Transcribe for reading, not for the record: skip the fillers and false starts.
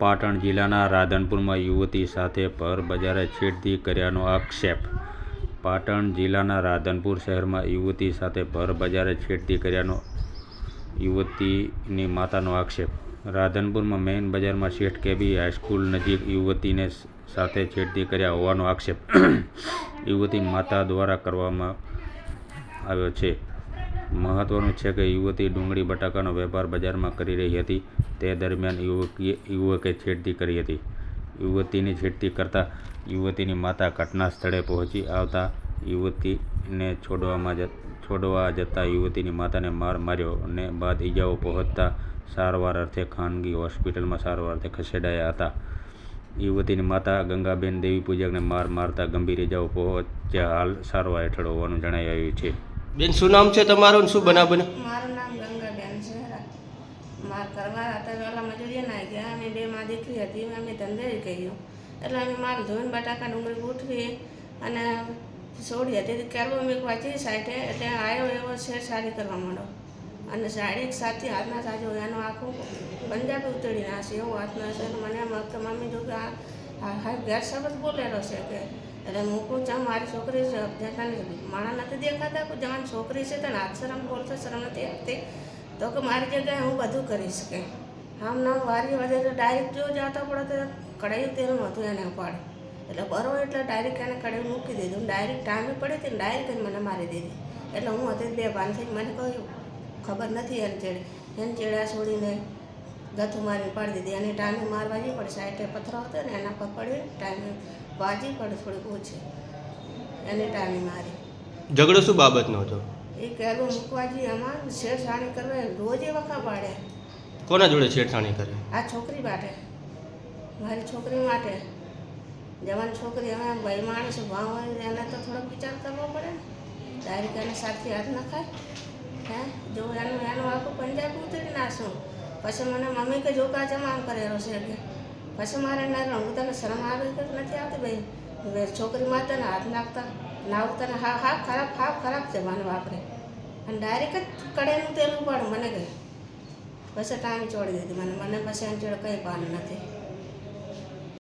પાટણ જિલ્લાના રાધનપુરમાં યુવતી સાથે ભર બજારે છેડતી કર્યાનો આક્ષેપ. પાટણ જિલ્લાના રાધનપુર શહેરમાં યુવતી સાથે ભર બજારે છેડતી કર્યાનો યુવતીની માતાનો આક્ષેપ. રાધનપુરમાં મેઇન બજારમાં શેઠ કેબી હાઈસ્કૂલ નજીક યુવતીને સાથે છેડતી કર્યા હોવાનો આક્ષેપ યુવતી માતા દ્વારા કરવામાં આવ્યો છે. મહત્વનું છે કે યુવતી ડુંગળી બટાકાનો વેપાર બજારમાં કરી રહી હતી તે દરમિયાન યુવકે છેડતી કરી હતી. યુવતીની છેડતી કરતા યુવતીની માતા ઘટના સ્થળે પહોંચી આવતા યુવતીને છોડવા જતા યુવતીની માતાને માર માર્યો અને બાદ ઈજાઓ પહોંચતા સારવાર અર્થે ખાનગી હોસ્પિટલમાં સારવાર અર્થે ખસેડાયા હતા. યુવતીની માતા ગંગાબેન દેવી પૂજકને માર મારતા ગંભીર ઈજાઓ પહોંચ્યા હાલ સારવાર હેઠળ હોવાનું જણાઈ આવ્યું છે. બેન, શું નામ છે તમારું? શું બનાવ બને? મારું નામ ગંગાબેન છે. માર કરવા હતા પહેલાં મજૂરીએ ના ગયા. અમે બે માં દીકરી હતી. અમે ધંધે ગયું એટલે અમે માલ ધોઈને બટાકા ડુંગળી ગોઠવી અને છોડી હતી. કેરવો મેં વાંચી સાઈડે એટલે આવ્યો એવો છે સારી કરવા માંડો અને સાડી સાથે હાથના સાજો એનો આખું પંજાબી ઉતરી નાખશે એવું હાથના છે. મને મમ્મી જો કે આ ઘેર શબ્દ બોલેલો છે કે એટલે મૂકું ચા મારી છોકરી માણા નથી દેખાતા કોઈ જવાની છોકરી છે તો હાથ શરમ બોલતો શરમ નથી આપતી તો કે મારી જગ્યાએ હું બધું કરીશ કે આમ ના વારી વધે તો ડાયરેક્ટ જો જતો પડે તો કઢાઈ તેલમાં હતું એને ઉપાડે એટલે બરો એટલે ડાયરેક્ટ એને કઢાઈ મૂકી દીધું. ડાયરેક્ટ ટાઈમે પડી હતી ને ડાયરેક્ટ મને મારી દીધી. એટલે હું હતી બે ભાન થઈ મને કહ્યું ખબર નથી એને ચેડા છોડીને ગથું મારી પાડી દીધી. અને ટાઈમે મારવાજી પડે સાઈડે પથરો હતો ને એના પર પડી ટાઈમે વાજી પડે થોડીક ઓછી એને ટાઈમે મારી. ઝઘડો શું બાબતનો હતો? એ કહેવું મૂકવાજી આમાં છેડછાણી કરવા રોજ એ વખા પાડે. કોના જોડે છેડછાણી કરે? આ છોકરી માટે, મારી છોકરી માટે. જવાન છોકરી હવે ભાઈ માણસ ભાવ હોય એને તો થોડોક વિચાર કરવો પડે ને. ડાયરેક્ટ એને સાથે હાથ નખાય હે જો એનું આખું પંજાબ ઉતરી નાખશું. પછી મને મમ્મી કે જો કાચા આમ કરેલો છે કે પછી મારે ના હું તને શરમ આવે કે નથી આવતી ભાઈ છોકરી માતાને હાથ નાખતા નાવતાને હા ખરાબ છે મને વાપરે અને ડાયરેક્ટ જ કડેનું તેલ ઉપાડું મને કહે પછી ટાઈમ છોડી દીધી મને પછી એની જોડે કંઈ પાન નથી.